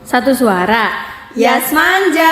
Satu suara. Yas Manja.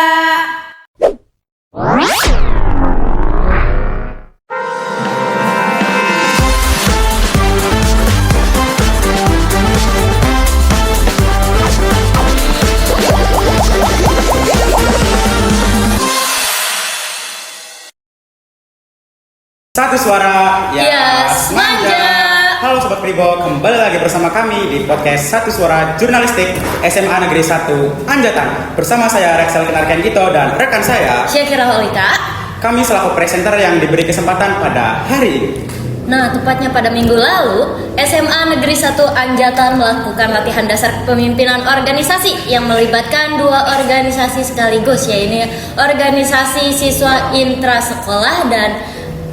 Satu suara Yas Manja. Halo Sobat Pribo, kembali lagi bersama kami di podcast Satu Suara Jurnalistik SMA Negeri 1 Anjatan. Bersama saya Rexel Kenarkian Gito dan rekan saya Syakira Holika. Kami selaku presenter yang diberi kesempatan pada hari ini. Nah, tepatnya pada minggu lalu, SMA Negeri 1 Anjatan melakukan latihan dasar kepemimpinan organisasi yang melibatkan dua organisasi sekaligus, yaitu organisasi siswa intrasekolah dan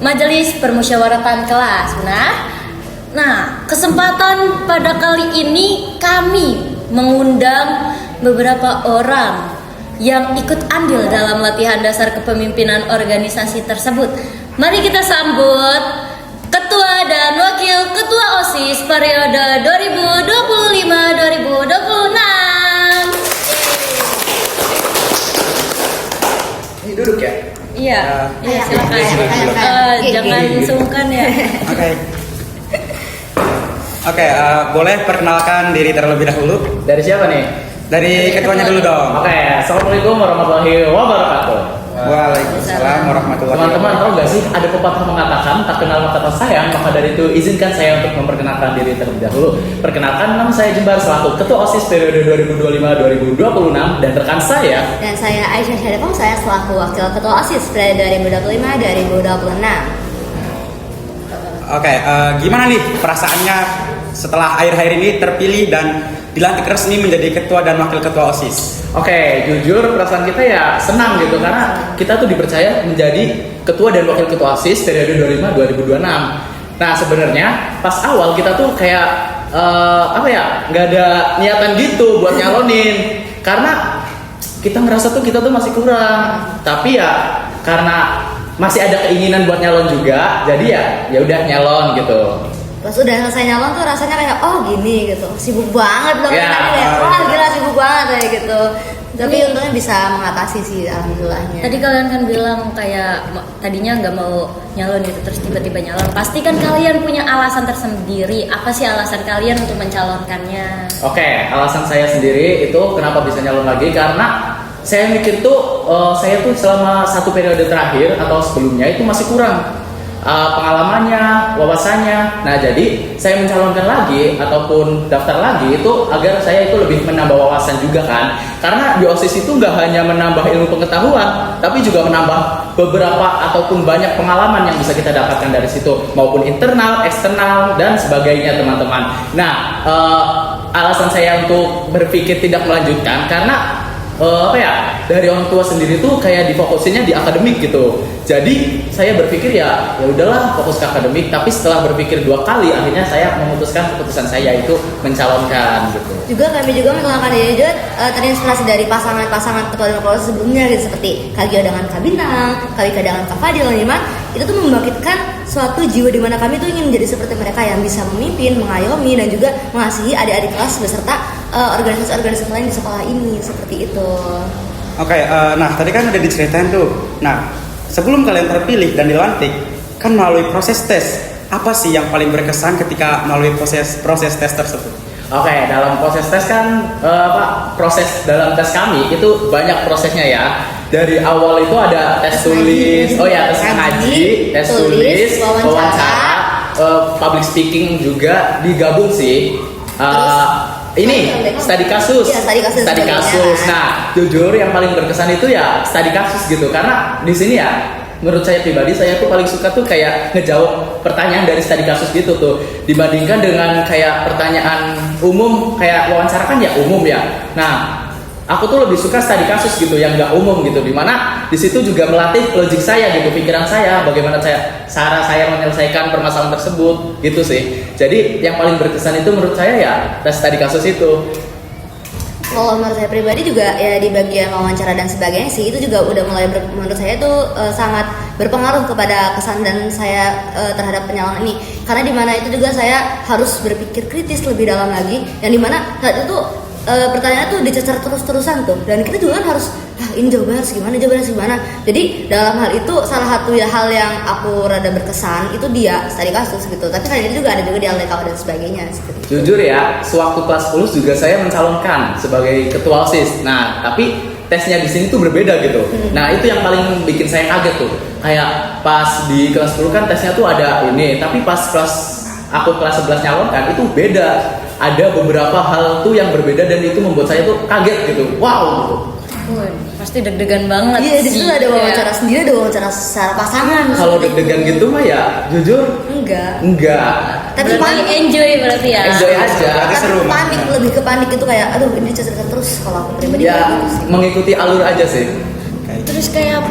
Majelis Permusyawaratan Kelas. Nah, kesempatan pada kali ini kami mengundang beberapa orang yang ikut andil dalam latihan dasar kepemimpinan organisasi tersebut. Mari kita sambut Ketua dan Wakil Ketua OSIS periode 2025-2026. Ini duduk ya? Iya, silakan. Jangan sungkan ya. Oke, boleh perkenalkan diri terlebih dahulu? Dari siapa nih? Dari ketuanya dulu dong. Oke, Assalamualaikum warahmatullahi wabarakatuh. Waalaikumsalam warahmatullahi wabarakatuh. Teman-teman tahu gak sih ada pepatah mengatakan tak kenal maka tak sayang, maka dari itu izinkan saya untuk memperkenalkan diri terlebih dahulu. Perkenalkan, nama saya Jembar selaku Ketua OSIS periode 2025-2026 dan rekan saya. Dan saya Aisyah Syarifah, saya selaku Wakil Ketua OSIS periode 2025-2026. Oke, gimana nih perasaannya setelah akhir-akhir ini terpilih dan dilantik resmi menjadi ketua dan wakil ketua OSIS? Oke, jujur perasaan kita ya senang gitu karena kita tuh dipercaya menjadi ketua dan wakil ketua OSIS periode 2025-2026. Nah, sebenarnya pas awal kita tuh kayak nggak ada niatan gitu buat nyalonin karena kita ngerasa tuh kita tuh masih kurang. Tapi ya karena masih ada keinginan buat nyalon juga, jadi ya udah nyalon gitu. Pas udah selesai nyalon tuh rasanya kayak oh gini gitu, sibuk banget belum Ya, kayak wah gila sibuk banget kayak gitu. Tapi untungnya bisa mengatasi sih alhamdulillahnya. Tadi kalian kan bilang kayak tadinya nggak mau nyalon gitu, terus tiba-tiba nyalon. Pasti kan kalian punya alasan tersendiri. Apa sih alasan kalian untuk mencalonkannya? Oke, alasan saya sendiri itu kenapa bisa nyalon lagi karena saya mikir tuh saya tuh selama satu periode terakhir atau sebelumnya itu masih kurang pengalamannya, wawasannya. Nah, jadi saya mencalonkan lagi ataupun daftar lagi itu agar saya itu lebih menambah wawasan juga kan. Karena di OSIS itu nggak hanya menambah ilmu pengetahuan, tapi juga menambah beberapa ataupun banyak pengalaman yang bisa kita dapatkan dari situ, maupun internal, eksternal dan sebagainya, teman-teman. Nah, alasan saya untuk berpikir tidak melanjutkan karena dari orang tua sendiri tuh kayak difokusinnya di akademik gitu. Jadi saya berpikir ya udahlah fokus ke akademik. Tapi setelah berpikir 2 kali, akhirnya saya memutuskan keputusan saya itu mencalonkan gitu. Juga kami juga mencalonkan diri juga terinspirasi dari pasangan-pasangan ketua dan wakil sebelumnya gitu, seperti Kak Gio dengan Kak Bintang, Kak Wika dengan Kak Fadil, dimana itu tuh membangkitkan suatu jiwa di mana kami tuh ingin menjadi seperti mereka yang bisa memimpin, mengayomi dan juga mengasihi adik-adik kelas beserta organisasi-organisasi lain di sekolah ini, seperti itu. Oke, nah tadi kan udah diceritain tuh. Nah, sebelum kalian terpilih dan dilantik, kan melalui proses tes. Apa sih yang paling berkesan ketika melalui proses tes tersebut? Oke, dalam proses tes kan proses dalam tes kami itu banyak prosesnya ya. Dari awal itu ada tes tulis, tes ngaji, tes tulis, wawancara, public speaking juga digabung sih. Ini studi kasus. Ya, studi kasus. Nah, jujur yang paling berkesan itu ya studi kasus gitu karena di sini ya menurut saya pribadi saya tuh paling suka tuh kayak ngejawab pertanyaan dari studi kasus gitu tuh dibandingkan dengan kayak pertanyaan umum kayak wawancara kan ya umum ya. Nah, aku tuh lebih suka studi kasus gitu yang nggak umum gitu, dimana di situ juga melatih logik saya gitu, pikiran saya, bagaimana cara saya menyelesaikan permasalahan tersebut gitu sih. Jadi yang paling berkesan itu menurut saya ya tes studi kasus itu. Kalau menurut saya pribadi juga ya di bagian wawancara dan sebagainya sih itu juga udah mulai menurut saya tuh sangat berpengaruh kepada kesan dan saya terhadap penyalonan ini, karena dimana itu juga saya harus berpikir kritis lebih dalam lagi, yang dimana saat itu pertanyaan tuh dicecer terus-terusan tuh, dan kita juga kan harus ini jawabannya harus gimana. Jadi dalam hal itu salah satu hal yang aku rada berkesan itu dia studi kasus gitu. Tapi selain itu juga ada juga di LDKO dan sebagainya. Seperti itu. Jujur ya, sewaktu kelas 10 juga saya mencalonkan sebagai ketua OSIS. Nah, tapi tesnya di sini tuh berbeda gitu. Nah, itu yang paling bikin saya kaget tuh. Kayak pas di kelas 10 kan tesnya tuh ada ini, tapi pas aku kelas 11 nyalonkan itu beda. Ada beberapa hal tuh yang berbeda dan itu membuat saya tuh kaget gitu. Wow gitu. Pasti deg-degan banget. Iya, di situ sih. ada wawancara sendiri, ada wawancara secara pasangan. Kalau deg-degan gitu mah ya jujur enggak. Tapi Berarti enjoy berarti ya. Enjoy aja. Berarti seru, Tapi panik, Mas. lebih ke panik itu kayak aduh ini cerita terus kalau aku pribadi Ya, kayak gitu sih. mengikuti alur aja sih. Terus kayak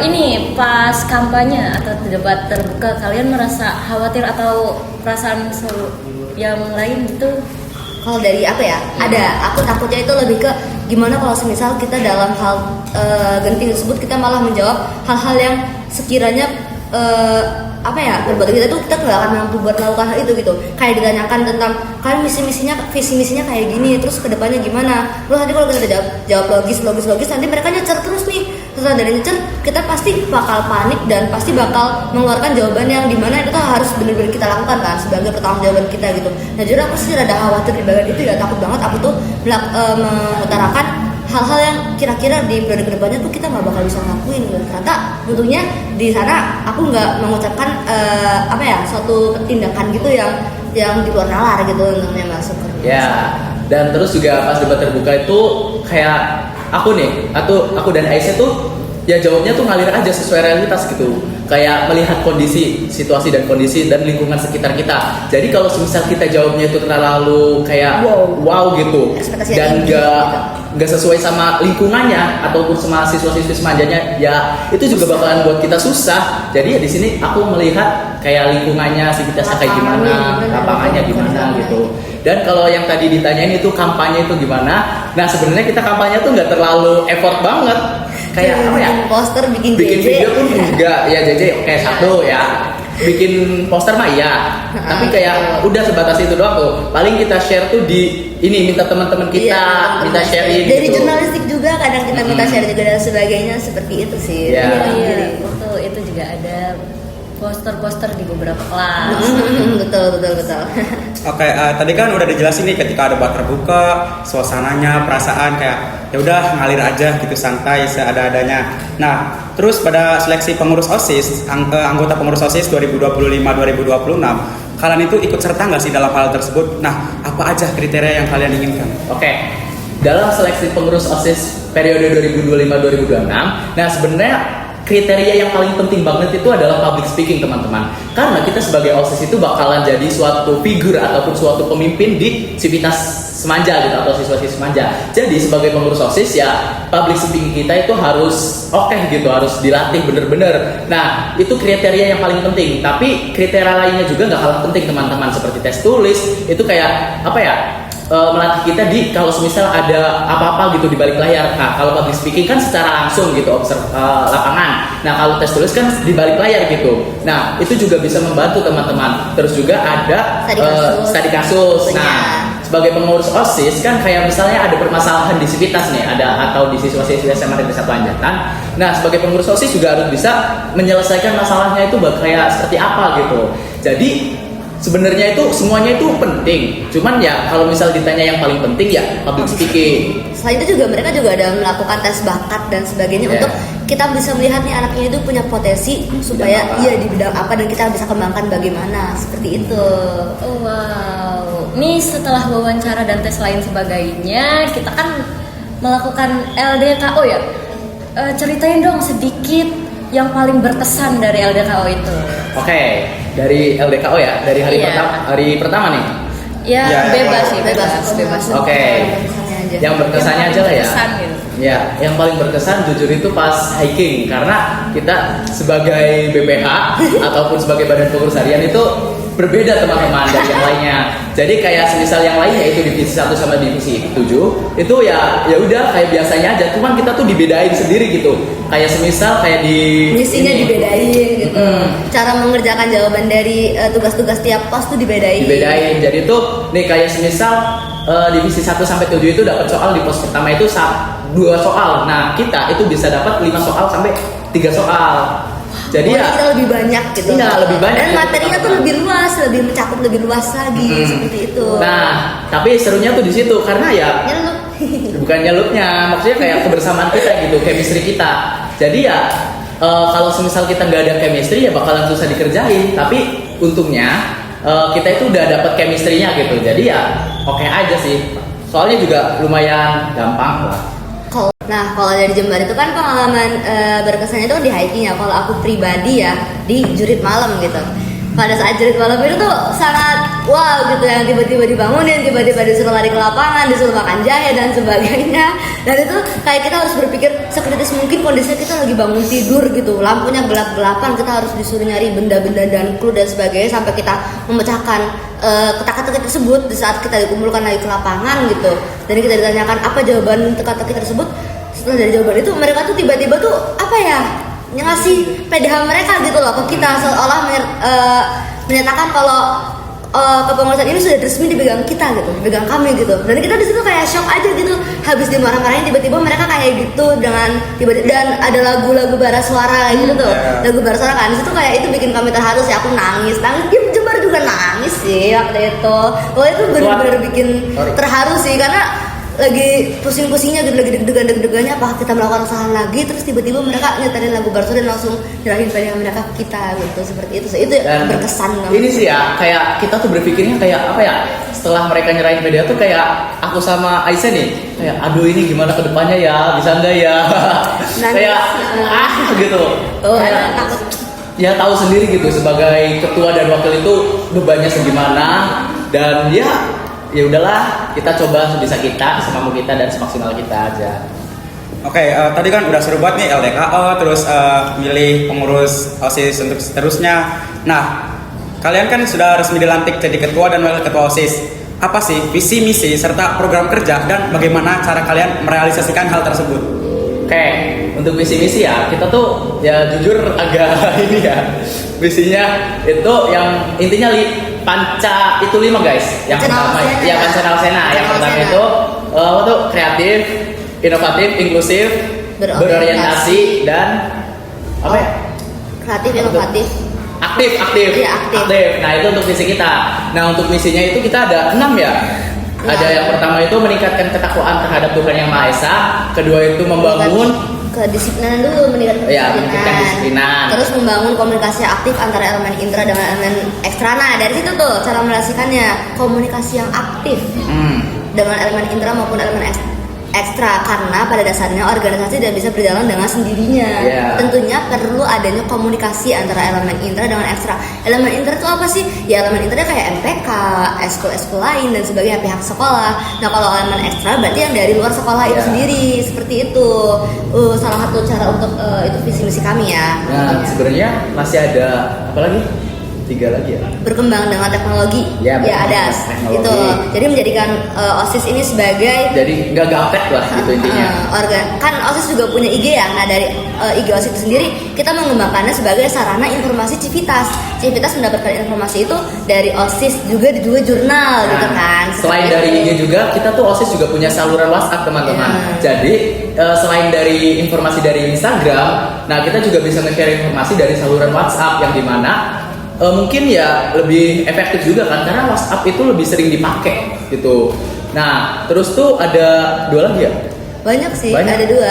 ini pas kampanye atau debat terbuka, kalian merasa khawatir atau perasaan yang lain gitu? Kalau dari apa ya? Ada. Aku takutnya itu lebih ke gimana kalau semisal kita dalam hal genting tersebut kita malah menjawab hal-hal yang sekiranya apa ya, berbuat kita tuh kita nggak akan mampu buat melakukan hal itu gitu. Kayak ditanyakan tentang kalian visi misinya kayak gini, terus kedepannya gimana. Terus nanti kalau kita jawab logis, nanti mereka nyecer terus nih. Terus dari nyecer kita pasti bakal panik dan pasti bakal mengeluarkan jawaban yang dimana itu harus benar-benar kita lakukan kan sebagai pertanggungjawaban kita gitu. Nah jujur aku sih rada khawatir di bagian itu ya, takut banget aku tuh mengutarakan hal-hal yang kira-kira di periode kedepannya tuh kita nggak bakal bisa ngelakuin gitu. Ternyata tentunya di sana aku nggak mengucapkan apa ya suatu tindakan gitu yang di luar nalar gitu untuk masuk. Ya, dan terus juga pas debat terbuka itu kayak aku dan Aisyah tuh ya jawabnya tuh ngalir aja sesuai realitas gitu. Kayak melihat situasi dan kondisi dan lingkungan sekitar kita. Jadi kalau semisal kita jawabnya itu terlalu kayak wow gitu Ekspektasi dan tinggi, nggak sesuai sama lingkungannya ataupun sama siswa-siswi semanjanya, ya itu juga bakalan buat kita susah. Jadi ya di sini aku melihat kayak lingkungannya Sivitasnya kayak gimana, lapangannya gimana gitu. Dan kalau yang tadi ditanyain itu kampanye itu gimana? Nah sebenarnya kita kampanye tuh nggak terlalu effort banget. Kayak apa ya? Bikin poster, bikin Video pun enggak ya, JJ oke satu ya. Bikin poster mah iya. Tapi kayak udah sebatas itu doang tuh. Paling kita share tuh di ini, minta teman-teman kita minta sharing dari gitu. jurnalistik juga kadang kita minta share juga dan sebagainya, seperti itu sih. Ya. Iya, itu juga ada poster-poster di beberapa kelas. betul. Oke, tadi kan udah dijelasin nih ketika ada debat terbuka, suasananya, perasaan kayak ya udah ngalir aja gitu, santai seada-adanya. Nah, terus pada seleksi pengurus OSIS, anggota pengurus OSIS 2025-2026, kalian itu ikut serta nggak sih dalam hal tersebut? Nah, apa aja kriteria yang kalian inginkan? Oke. Dalam seleksi pengurus OSIS periode 2025-2026, nah sebenarnya kriteria yang paling penting banget itu adalah public speaking, teman-teman. Karena kita sebagai OSIS itu bakalan jadi suatu figur ataupun suatu pemimpin di Sivitas Semanja gitu, atau siswa-siswa Semanja. Jadi sebagai pengurus OSIS ya public speaking kita itu harus oke gitu, harus dilatih bener-bener. Nah itu kriteria yang paling penting. Tapi kriteria lainnya juga nggak kalah penting, teman-teman, seperti tes tulis. Itu kayak apa ya? Melatih kita di kalau semisal ada apa-apa gitu di balik layar. Nah, kalau public speaking kan secara langsung gitu, lapangan. Nah, kalau tes tulis kan di balik layar gitu. Nah, itu juga bisa membantu, teman-teman. Terus juga ada studi kasus. Nah, sebagai pengurus OSIS kan kayak misalnya ada permasalahan di Sivitas nih, atau di siswa-siswa SMA Negeri 1 Anjatan. Nah, sebagai pengurus OSIS juga harus bisa menyelesaikan masalahnya itu kayak seperti apa gitu. Jadi sebenarnya itu semuanya itu penting, cuman ya kalau misal ditanya yang paling penting ya public speaking. Selain itu juga mereka juga ada melakukan tes bakat dan sebagainya untuk kita bisa melihat nih anak ini tuh punya potensi supaya iya di bidang apa dan kita bisa kembangkan bagaimana, seperti itu. Oh, wow. Nih setelah wawancara dan tes lain sebagainya, kita kan melakukan LDKO ya. Ceritain dong sedikit yang paling berkesan dari LDKO itu. Oke, dari LDKO ya, dari hari pertama nih. Ya, bebas sih, Bebas. Oke. Yang berkesannya aja lah ya. Berkesan gitu. Ya, yang paling berkesan jujur itu pas hiking, karena kita sebagai BPH ataupun sebagai badan pengurus harian itu berbeda, teman-teman, dari yang lainnya. Jadi kayak semisal yang lainnya itu divisi 1 sama divisi 7 itu ya udah kayak biasanya aja, cuman kita tuh dibedain sendiri gitu. Kayak semisal kayak di misinya dibedain gitu. Cara mengerjakan jawaban dari tugas-tugas tiap pos tuh dibedain. Jadi tuh nih kayak semisal divisi 1 sampai 7 itu dapat soal di pos pertama itu 2 soal. Nah, kita itu bisa dapat 5 soal sampai 3 soal. Jadi Pokoknya ya kita lebih banyak gitu. Iya, lebih banyak. Dan materinya tuh lebih luas, lebih mencakup lebih luas lagi seperti itu. Nah, tapi serunya tuh di situ karena ya Nyelup. bukan nyelupnya, maksudnya kayak kebersamaan kita gitu, chemistry kita. Jadi ya kalau semisal kita nggak ada chemistry ya bakalan susah dikerjain. Tapi untungnya kita itu udah dapet chemistry-nya gitu. Jadi ya oke aja sih. Soalnya juga lumayan gampang lah. Nah, kalau dari Jember itu kan pengalaman berkesannya itu di hiking ya. Kalau aku pribadi ya di jurit malam gitu. Pada saat jurit malam itu tuh sangat wow gitu, yang tiba-tiba dibangunin, tiba-tiba disuruh lari ke lapangan, disuruh makan jahe dan sebagainya. Dan itu kayak kita harus berpikir sekritis mungkin kondisinya kita lagi bangun tidur gitu, lampunya gelap-gelapan, kita harus disuruh nyari benda-benda dan clue dan sebagainya sampai kita memecahkan teka-teki tersebut di saat kita dikumpulkan lagi ke lapangan gitu. Dan kita ditanyakan apa jawaban teka-teki tersebut. Setelah dari jawaban itu mereka tuh tiba-tiba tuh apa ya, ngasih PDH mereka gitu loh ke kita, seolah menyatakan kalau kepengurusan ini sudah resmi dipegang kita gitu, dipegang kami gitu. Dan kita di situ kayak shock aja gitu, habis dimarah-marahin tiba-tiba mereka kayak gitu dengan tiba-tiba, dan ada lagu-lagu bara suara kayak gitu tuh, lagu bara suara kan. Di situ kayak itu bikin kami terharu sih, aku nangis. Dia Jember juga nangis sih waktu itu. Pokoknya itu benar-benar bikin terharu sih karena lagi pusing-pusingnya gitu, lagi deg-degannya apa kita melakukan kesalahan lagi, terus tiba-tiba mereka nyetelin lagu Barso dan langsung nyerahin PDH mereka ke kita gitu, seperti itu. Itu Dan berkesan banget. ini sih ya, kayak kita tuh berpikirnya kayak apa ya, setelah mereka nyerahin PDH tuh kayak aku sama Aisyah nih kayak aduh ini gimana kedepannya ya, bisa enggak ya. Kayak gitu. Kayak Takut. ya tahu sendiri gitu sebagai ketua dan wakil itu bebannya segimana. Dan ya udahlah, kita coba sebisa kita, semampu kita dan semaksimal kita aja. Oke, tadi kan udah seru banget nih LDKO, terus milih pengurus OSIS untuk seterusnya. Nah, kalian kan sudah resmi dilantik jadi ketua dan wakil ketua OSIS. Apa sih visi misi serta program kerja dan bagaimana cara kalian merealisasikan hal tersebut? Oke, untuk visi misi ya, kita tuh ya jujur agak ini ya. Visinya itu yang intinya panca itu 5 guys. Yang pertama ya panca Nalsena. Yang pertama itu kreatif, inovatif, inklusif, berorientasi dan apa ya? Kreatif, inovatif, aktif. Iya, aktif. Nah, itu untuk visi kita. Nah, untuk misinya itu kita ada 6 ya. Ada yang pertama itu meningkatkan ketakwaan terhadap Tuhan Yang Maha Esa. Kedua itu membangun kedisiplinan dulu, meningkatkan kedisiplinan. Terus membangun komunikasi aktif antara elemen intra dengan elemen ekstra. Nah, dari situ tuh cara merelasikannya, komunikasi yang aktif dengan elemen intra maupun elemen ekstra, karena pada dasarnya organisasi tidak bisa berjalan dengan sendirinya. Tentunya perlu adanya komunikasi antara elemen intra dengan ekstra. Elemen intra itu apa sih? Ya elemen intra kayak MPK, eskul lain dan sebagainya, pihak sekolah. Nah, kalau elemen ekstra berarti yang dari luar sekolah itu sendiri, seperti itu. Salah satu cara untuk itu visi misi kami ya. Nah, sebenarnya masih ada apa lagi? 3 lagi ya. Berkembang dengan teknologi. Ya ada teknologi. itu. Jadi menjadikan OSIS ini sebagai jadi nggak gaptek lah gitu intinya. Kan OSIS juga punya IG ya. Nah, dari IG OSIS itu sendiri kita mengembangkannya sebagai sarana informasi Civitas. Civitas mendapatkan informasi itu dari OSIS juga jurnal gitu kan. Selain dari IG juga, kita tuh OSIS juga punya saluran WhatsApp teman-teman. Jadi selain dari informasi dari Instagram, nah kita juga bisa nge-share informasi dari saluran WhatsApp yang dimana mungkin ya lebih efektif juga kan, karena WhatsApp itu lebih sering dipakai gitu. Nah, terus tuh ada 2 lagi ya? Banyak sih, ada 2.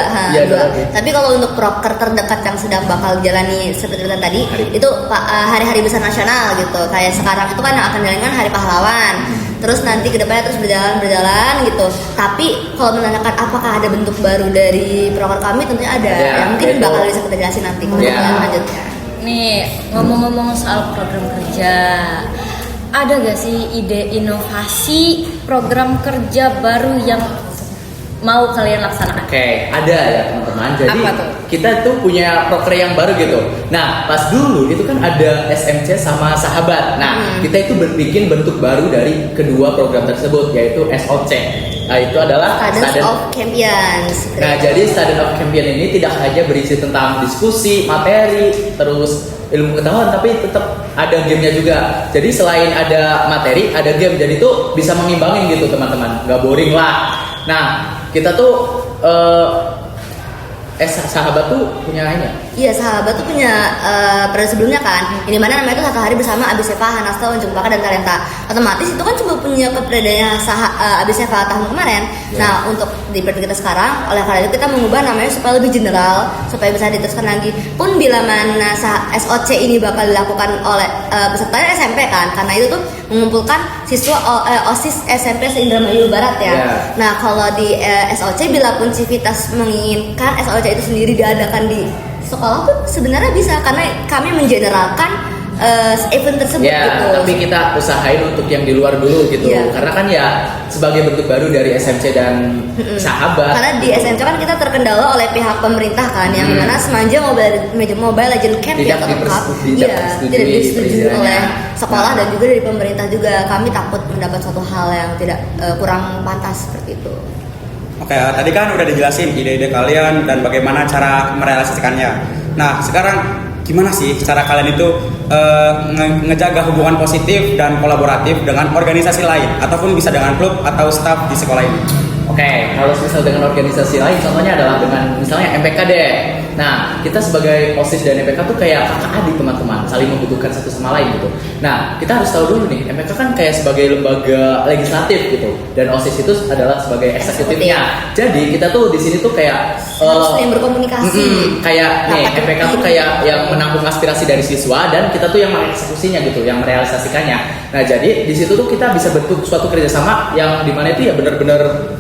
Dua. Tapi kalau untuk proker terdekat yang sedang bakal jalani seperti tadi, itu hari-hari besar nasional gitu. Kayak sekarang itu kan yang akan jalankan Hari Pahlawan. Terus nanti kedepannya terus berjalan gitu. Tapi kalau menanyakan apakah ada bentuk baru dari proker kami, tentunya ada. Ya, mungkin bakal bisa kita jelasin nanti lanjutnya. Nih, ngomong-ngomong soal program kerja, ada gak sih ide inovasi program kerja baru yang mau kalian laksanakan? Oke, ada ya teman-teman. Jadi apa tuh? kita tuh punya proker yang baru gitu. Nah, pas dulu itu kan ada SMC sama Sahabat. Nah, kita itu bikin bentuk baru dari kedua program tersebut, yaitu SOC. Nah, itu adalah Student of Champions. Nah, jadi Student of Champion ini tidak hanya berisi tentang diskusi, materi, terus ilmu pengetahuan, tapi tetap ada gamenya juga. Jadi selain ada materi, ada game. Jadi tuh bisa mengimbangin gitu teman-teman, nggak boring lah. Nah kita tuh sahabat tuh punya ini ya? Iya, sahabat tuh punya periode sebelumnya kan, ini mana namanya itu satu hari bersama Abis Eva, Hanasta, Unjuk Paka, dan Talenta. Otomatis itu kan cuma punya keperdaannya Abis Eva tahun kemarin. Nah untuk di periode kita sekarang, oleh karena itu kita mengubah namanya supaya lebih general, supaya bisa diteruskan lagi. Pun bila mana SOC ini bakal dilakukan oleh peserta SMP kan, karena itu tuh mengumpulkan siswa OSIS SMP se-Indramayu Barat ya. Nah kalau di SOC bila pun Civitas menginginkan SOC itu sendiri diadakan di sekolah pun sebenarnya bisa, karena kami mengeneralkan event tersebut gitu. Tapi kita usahain untuk yang di luar dulu gitu. Karena kan ya sebagai bentuk baru dari SMC dan sahabat. Karena di SMC kan kita terkendala oleh pihak pemerintah kan, yang mana semanja Mobile Legend Camp tidak tidak disetujui oleh sekolah dan juga dari pemerintah juga. Kami takut mendapat suatu hal yang tidak kurang pantas seperti itu. Oke, tadi kan udah dijelasin ide-ide kalian dan bagaimana cara merealisasikannya. Nah, sekarang gimana sih cara kalian itu ngejaga hubungan positif dan kolaboratif dengan organisasi lain ataupun bisa dengan klub atau staff di sekolah ini? Oke, kalau misal dengan organisasi lain, contohnya adalah dengan misalnya MPK deh. Nah, kita sebagai OSIS dan MPK tuh kayak kakak adik teman-teman, saling membutuhkan satu sama lain gitu. Nah, kita harus tahu dulu nih, MPK kan kayak sebagai lembaga legislatif gitu, dan OSIS itu adalah sebagai eksekutifnya. Jadi kita tuh di sini tuh kayak harus yang berkomunikasi. Kayak nih, MPK tuh kayak yang menampung aspirasi dari siswa dan kita tuh yang mengeksekusinya gitu, yang merealisasikannya. Nah, jadi di situ tuh kita bisa bentuk suatu kerjasama yang dimana itu ya benar-benar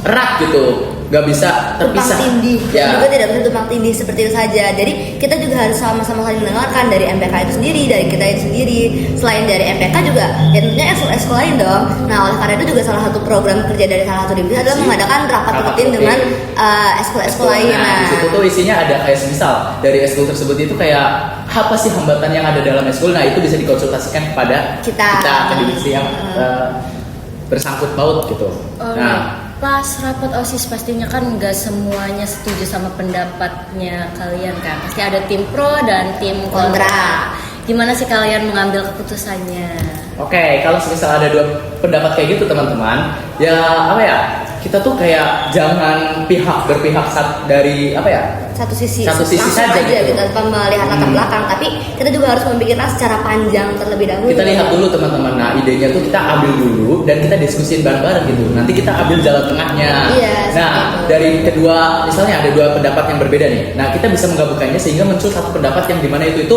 erat gitu, nggak bisa terpisah. Tumpang tindih, juga tidak bisa tumpang tindih seperti itu saja. Jadi kita juga harus sama-sama saling mendengarkan dari MPK itu sendiri, dari kita itu sendiri. Selain dari MPK juga, ya tentunya ekskul lain dong. Nah oleh karena itu juga salah satu program kerja dari salah satu divisi adalah mengadakan rapat rutin dengan ekskul lain. Nah di situ tuh isinya ada kayak misal dari ekskul tersebut itu kayak apa sih hambatan yang ada dalam ekskul. Nah itu bisa dikonsultasikan kepada kita ke divisi yang bersangkut paut gitu. Nah pas rapat OSIS pastinya kan nggak semuanya setuju sama pendapatnya kalian kan, pasti ada tim pro dan tim kontra. Gimana sih kalian mengambil keputusannya? Oke, kalau misal ada dua pendapat kayak gitu teman-teman, ya apa ya, kita tuh kayak jangan berpihak dari apa ya, satu sisi saja gitu. Kita tanpa melihat latar belakang, tapi kita juga harus memikirkan secara panjang terlebih dahulu. Kita lihat dulu teman-teman, nah idenya tuh kita ambil dulu dan kita diskusin bareng-bareng gitu. Nanti kita ambil jalan tengahnya. Nah dari kedua, misalnya ada dua pendapat yang berbeda nih, nah kita bisa menggabungkannya sehingga muncul satu pendapat yang dimana itu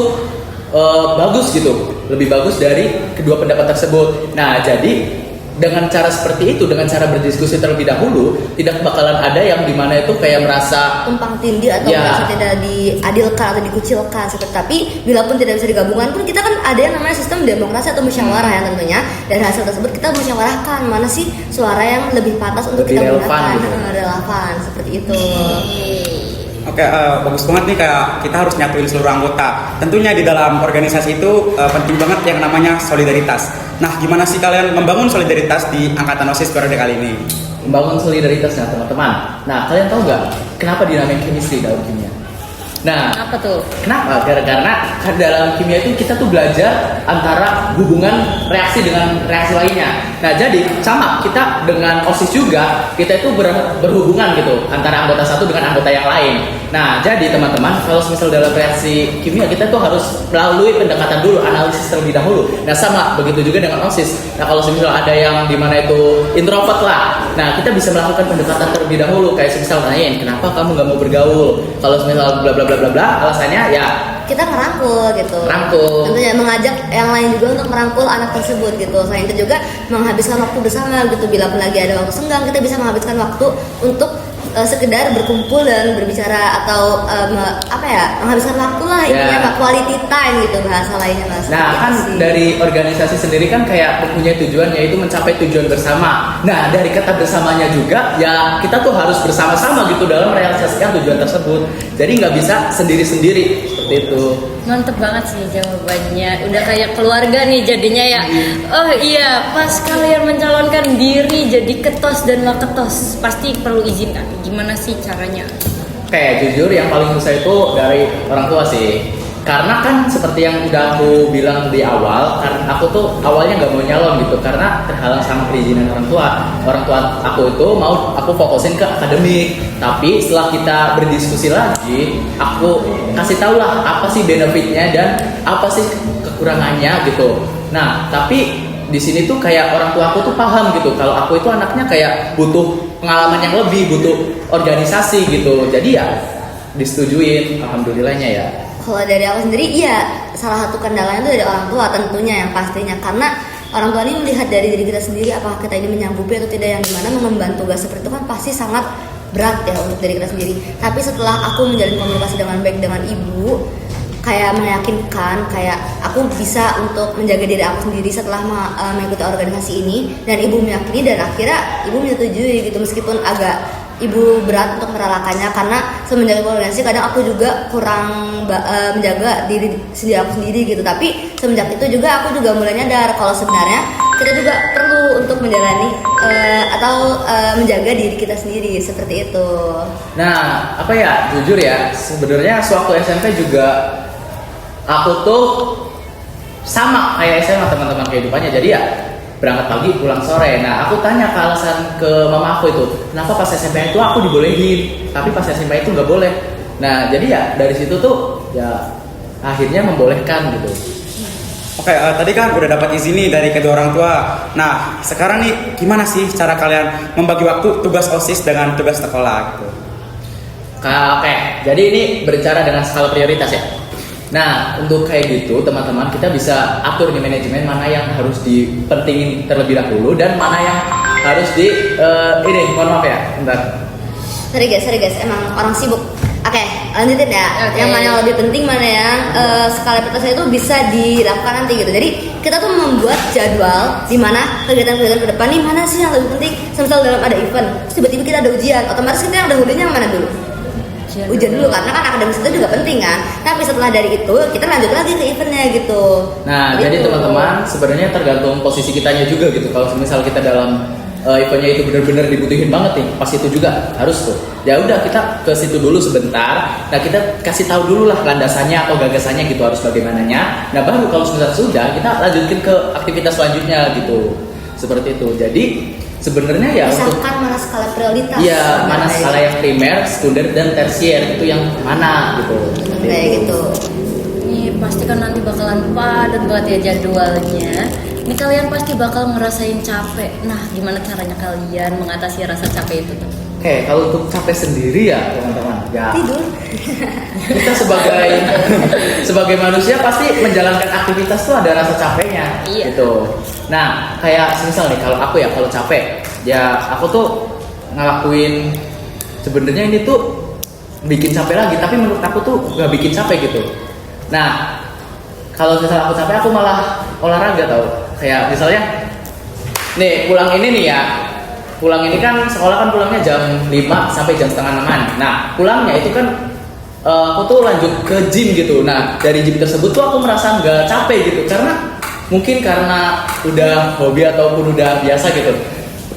bagus gitu, lebih bagus dari kedua pendapat tersebut. Nah jadi dengan cara seperti itu, dengan cara berdiskusi terlebih dahulu, tidak bakalan ada yang dimana itu kayak merasa tumpang tindih atau merasa tidak diadilkan atau dikucilkan seperti. Tapi bila pun tidak bisa digabungkan pun kita kan ada yang namanya sistem demokrasi atau musyawarah yang tentunya dari hasil tersebut kita musyawarahkan mana sih suara yang lebih pantas untuk lebih kita relevan, gunakan, relevan seperti itu. Oke, bagus banget nih, kayak kita harus nyatuin seluruh anggota. Tentunya di dalam organisasi itu penting banget yang namanya solidaritas. Nah, gimana sih kalian membangun solidaritas di angkatan OSIS periode kali ini? Membangun solidaritasnya teman-teman. Nah, kalian tahu nggak kenapa dinamain chemistry dalam kimia? Nah, apa tuh? Kenapa? Karena dalam kimia itu kita tuh belajar antara hubungan reaksi dengan reaksi lainnya. Nah, jadi sama kita dengan OSIS juga, kita itu berhubungan gitu antara anggota satu dengan anggota yang lain. Nah, jadi teman-teman, kalau misal dalam reaksi kimia kita tuh harus melalui pendekatan dulu, analisis terlebih dahulu. Nah, sama begitu juga dengan OSIS. Nah, kalau misal ada yang dimana itu introvert lah, nah kita bisa melakukan pendekatan terlebih dahulu, kayak misal nanyain, kenapa kamu nggak mau bergaul? Kalau misal bla bla bla bla bla, alasannya ya kita merangkul gitu. Tentunya mengajak yang lain juga untuk merangkul anak tersebut gitu. Selain itu juga menghabiskan waktu bersama gitu. Bila pun lagi ada waktu senggang, kita bisa menghabiskan waktu untuk sekedar berkumpul dan berbicara atau menghabiskan waktu lah, intinya quality time gitu bahasa lainnya mas. Nah kan dari organisasi sendiri kan kayak mempunyai tujuan, yaitu mencapai tujuan bersama. Nah dari kata bersamanya juga ya kita tuh harus bersama-sama gitu dalam merealisasikan tujuan tersebut. Jadi nggak bisa sendiri-sendiri seperti itu. Mantep banget sih jawabannya, udah kayak keluarga nih jadinya ya. Oh iya, pas kalian mencalonkan diri jadi ketos dan nggak ketos pasti perlu izin kan? Gimana sih caranya? Kayak jujur yang paling susah itu dari orang tua sih. Karena kan seperti yang udah aku bilang di awal, karena aku tuh awalnya nggak mau nyalon gitu karena terhalang sama perizinan orang tua. Orang tua aku itu mau aku fokusin ke akademik. Tapi setelah kita berdiskusi lagi, aku kasih tau lah apa sih benefitnya dan apa sih kekurangannya gitu. Nah, tapi di sini tuh kayak orang tua aku tuh paham gitu kalau aku itu anaknya kayak butuh pengalaman yang lebih, butuh organisasi gitu. Jadi ya disetujuin, alhamdulillahnya ya. Kalau dari aku sendiri, iya, salah satu kendalanya itu dari orang tua tentunya yang pastinya, karena orang tua ini melihat dari diri kita sendiri apakah kita ini menyanggupi atau tidak, yang dimana mengemban tugas seperti itu kan pasti sangat berat ya untuk diri kita sendiri. Tapi setelah aku menjalin komunikasi dengan baik dengan ibu, kayak meyakinkan kayak aku bisa untuk menjaga diri aku sendiri setelah mengikuti organisasi ini, dan ibu meyakini dan akhirnya ibu menyetujui gitu, meskipun agak ibu berat untuk merelakannya karena semenjak organisasi kadang aku juga kurang menjaga diri sendiri aku sendiri gitu. Tapi semenjak itu juga aku juga mulai nyadar kalau sebenarnya kita juga perlu untuk menjalani atau menjaga diri kita sendiri seperti itu. Nah, apa ya, jujur ya, sebenarnya sewaktu SMP juga aku tuh sama kayak SMA teman-teman kehidupannya. Jadi ya berangkat pagi pulang sore. Nah, aku tanya ke alasan ke mama aku itu, kenapa pas SMP itu aku dibolehin, tapi pas SMA itu nggak boleh. Nah, jadi ya dari situ tuh ya akhirnya membolehkan gitu. Oke, tadi kan udah dapat izin nih dari kedua orang tua. Nah, sekarang nih gimana sih cara kalian membagi waktu tugas OSIS dengan tugas sekolah gitu? Oke, jadi ini berbicara dengan skala prioritas ya. Nah, untuk kayak gitu teman-teman, kita bisa atur nih manajemen mana yang harus dipentingin terlebih dahulu dan mana yang harus ini, mohon maaf ya, bentar. Sorry guys, emang orang sibuk. Oke, lanjutin ya. Oke. Yang mana yang lebih penting, mana yang skala prioritasnya itu bisa dilakukan nanti gitu. Jadi kita tuh membuat jadwal di mana kegiatan-kegiatan ke depan nih mana sih yang lebih penting. Semisal dalam ada event, terus tiba-tiba kita ada ujian, otomatis kita yang dahulunya yang mana dulu? Ujian dulu, karena kan akademis itu juga penting kan. Tapi setelah dari itu kita lanjut lagi ke eventnya gitu. Nah, Gitu. jadi teman-teman sebenarnya tergantung posisi kitanya juga gitu. Kalau misal kita dalam eventnya itu benar-benar dibutuhin banget nih, pas itu juga harus tuh. Ya udah, kita ke situ dulu sebentar. Nah, kita kasih tahu dulu lah landasannya atau gagasannya gitu harus bagaimananya. Nah, baru kalau sudah kita lanjutin ke aktivitas selanjutnya gitu. Seperti itu. Jadi sebenarnya ya untuk misalkan mana skala prioritas. iya, mana skala yang primer, sekunder dan tersier itu yang mana gitu. Seperti Kayak itu. gitu. Ini pasti kan nanti bakalan padat banget ya jadwalnya. Ini kalian pasti bakal ngerasain capek. Nah, gimana caranya kalian mengatasi rasa capek itu tuh? Oke, kalau untuk capek sendiri ya teman-teman, ya Tidur. kita sebagai manusia pasti menjalankan aktivitas tuh ada rasa capeknya. Iya. Gitu. Nah, kayak misal nih kalau aku ya kalau capek, ya aku tuh ngelakuin sebenarnya ini tuh bikin capek lagi, tapi menurut aku tuh nggak bikin capek gitu. Nah, kalau misalnya aku capek aku malah olahraga tau. Kayak misalnya nih pulang ini nih ya. Pulang ini kan sekolah kan pulangnya jam 5 sampai jam setengah 6. Nah, pulangnya itu kan aku tuh lanjut ke gym gitu. Nah, dari gym tersebut tuh aku merasa nggak capek gitu karena mungkin karena udah hobi ataupun udah biasa gitu.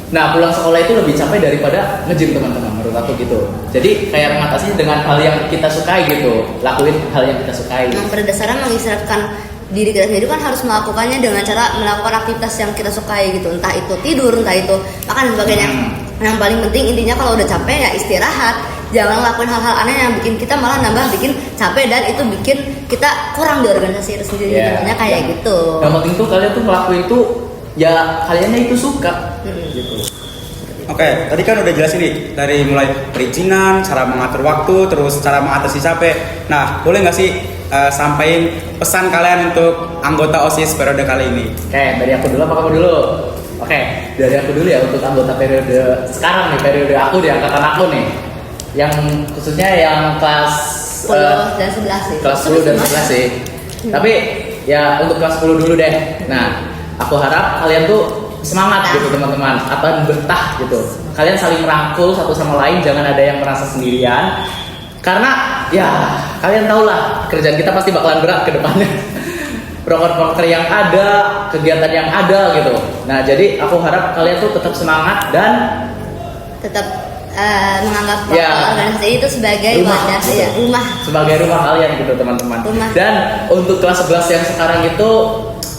Nah, pulang sekolah itu lebih capek daripada nge-gym teman-teman menurut aku gitu. Jadi kayak mengatasinya dengan hal yang kita sukai gitu. Lakuin hal yang kita sukai. Nah, pada dasarnya mengisyaratkan diri kita sendiri kan harus melakukannya dengan cara melakukan aktivitas yang kita sukai gitu, entah itu tidur, entah itu makan dan sebagainya. Yang paling penting intinya kalau udah capek ya istirahat, jangan lakuin hal-hal aneh yang bikin kita malah nambah bikin capek dan itu bikin kita kurang di organisasi itu sendiri. Contohnya kayak gitu. Yang penting tuh kalian tuh ngelakuin tuh ya kaliannya itu suka gitu. Oke, tadi kan udah jelas ini dari mulai perizinan, cara mengatur waktu, terus cara mengatasi capek. Nah, boleh nggak sih sampaikan pesan kalian untuk anggota OSIS periode kali ini? Oke, dari aku dulu apa kamu dulu? Oke, dari aku dulu ya untuk anggota periode sekarang nih, periode aku di angkatan aku nih. Yang khususnya yang kelas 10 dan 11 sih. kelas 10 dan 11 sih. Tapi ya untuk kelas 10 dulu deh. Nah, aku harap kalian tuh semangat gitu teman-teman, atau betah gitu. Kalian saling merangkul satu sama lain, jangan ada yang merasa sendirian. Karena ya kalian tau lah kerjaan kita pasti bakalan berat ke depannya. Proker-proker yang ada, kegiatan yang ada gitu. Nah, jadi aku harap kalian tuh tetap semangat dan Tetap menganggap Ya. organisasi itu sebagai Rumah, wadah gitu. ya, rumah. Sebagai rumah kalian gitu teman-teman. Rumah. Dan untuk kelas 11 yang sekarang itu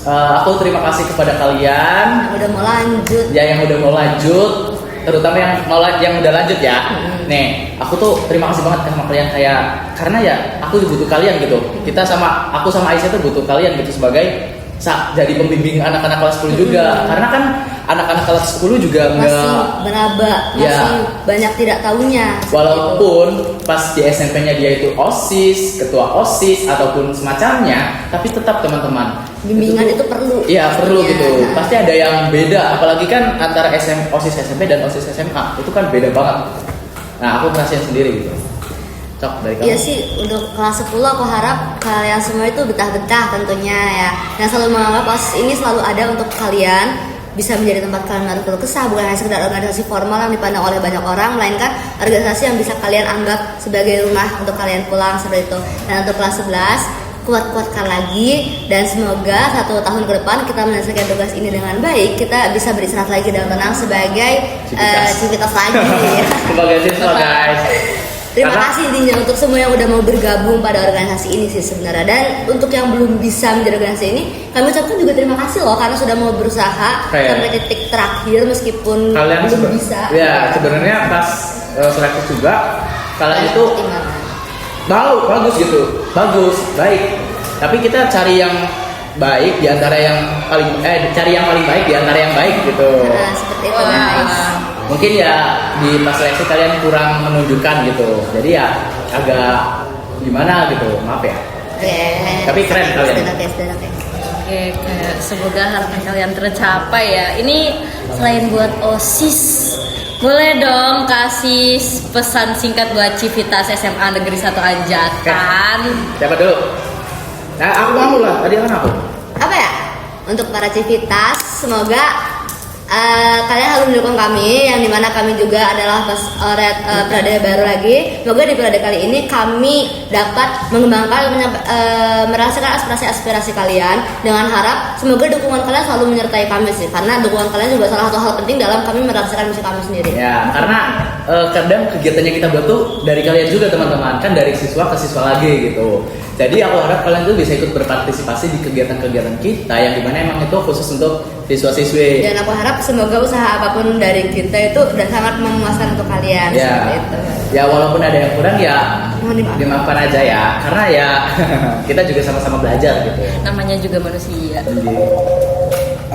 aku terima kasih kepada kalian Udah mau lanjut. ya yang udah mau lanjut, terutama yang udah lanjut ya. Nih, aku tuh terima kasih banget sama kalian karena ya aku butuh kalian gitu. Aku sama Aisyah tuh butuh kalian gitu sebagai jadi pembimbing anak-anak kelas 10 juga. Karena kan anak-anak kelas 10 juga Masih nggak, beraba, Ya. masih banyak tidak tahunya. walaupun pas di SMP-nya dia itu OSIS, ketua OSIS ataupun semacamnya, tapi tetap teman-teman Bimbingan tuh- itu perlu. Iya perlu Pastinya. gitu. Pasti ada yang beda, apalagi kan antara OSIS SMP dan OSIS SMA itu kan beda banget. Nah aku ngerasain sendiri gitu. Cok dari kamu. Iya sih, untuk kelas 10 aku harap kalian semua itu betah-betah tentunya ya. Dan selalu menganggap OSIS ini selalu ada untuk kalian, bisa menjadi tempat kalian menaruh keluh kesah, bukan hanya sekedar organisasi formal yang dipandang oleh banyak orang, melainkan organisasi yang bisa kalian anggap sebagai rumah untuk kalian pulang seperti itu. Dan untuk kelas 11, kuat-kuatkan lagi dan semoga 1 tahun ke depan kita menyelesaikan tugas ini dengan baik, kita bisa beristirahat lagi dan tenang sebagai civitas lagi. Sebagai siswa guys. Terima Karena- kasih intinya untuk semua yang udah mau bergabung pada organisasi ini sih sebenarnya. Dan untuk yang belum bisa menjadi organisasi ini, kami ucapkan juga terima kasih loh karena sudah mau berusaha Kayak- sampai titik terakhir meskipun Kalian belum bisa. Ya sebenarnya pas seleksi juga kalian itu bagus gitu, bagus, baik. Tapi kita cari yang baik di antara yang paling cari yang paling baik di antara yang baik gitu. Nah, seperti itu guys. Mungkin ya di pas seleksi kalian kurang menunjukkan gitu. Jadi ya agak gimana gitu, maaf ya. Oke. Tapi keren kalian. Sudah oke. Oke, kayak semoga harapan kalian tercapai ya. Ini selain buat OSIS, boleh dong kasih pesan singkat buat Civitas SMA Negeri 1 Anjatan. Siapa dulu? Nah, aku mau lah. Tadi kan aku. Apa ya? Untuk para civitas, semoga kalian selalu mendukung kami, yang dimana kami juga adalah periode baru lagi. Semoga di periode kali ini kami dapat mengembangkan, merasakan aspirasi-aspirasi kalian, dengan harap semoga dukungan kalian selalu menyertai kami sih, karena dukungan kalian juga salah satu hal penting dalam kami merasakan misi kami sendiri. Ya, karena kadang kegiatannya kita buat tuh dari kalian juga teman-teman, kan dari siswa ke siswa lagi gitu. Jadi aku harap kalian tuh bisa ikut berpartisipasi di kegiatan-kegiatan kita yang dimana emang itu khusus untuk siswa-siswi. Dan aku harap semoga usaha apapun dari kita itu udah sangat memuaskan untuk kalian. Ya, Seperti itu. ya walaupun ada yang kurang ya Mohon dimaafkan. dimaafkan aja ya, karena ya kita juga sama-sama belajar gitu. Namanya juga manusia.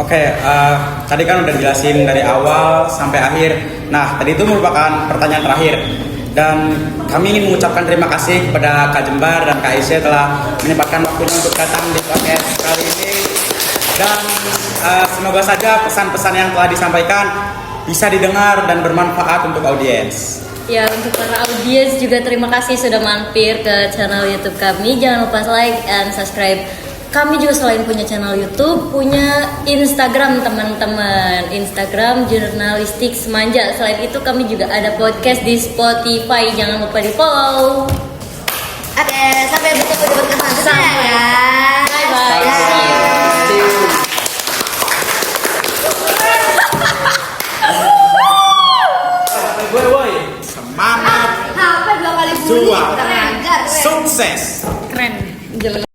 Oke, tadi kan udah jelasin dari awal sampai akhir. Nah, tadi itu merupakan pertanyaan terakhir. Dan kami ingin mengucapkan terima kasih kepada Kak Jembar dan Kak Aisyah telah menyempatkan waktunya untuk datang di podcast kali ini. Dan semoga saja pesan-pesan yang telah disampaikan bisa didengar dan bermanfaat untuk audiens. Ya, untuk para audiens juga terima kasih sudah mampir ke channel YouTube kami. Jangan lupa like and subscribe. Kami juga selain punya channel YouTube, punya Instagram teman-teman. Instagram Jurnalistik Semanja. Selain itu kami juga ada podcast di Spotify. Jangan lupa di follow. Oke, sampai bertemu di podcast selanjutnya ya. Bye-bye. Bye. See you. Woi. Semangat, HP 2 kali bunyi, Jual. kurang ajar. sukses. Keren.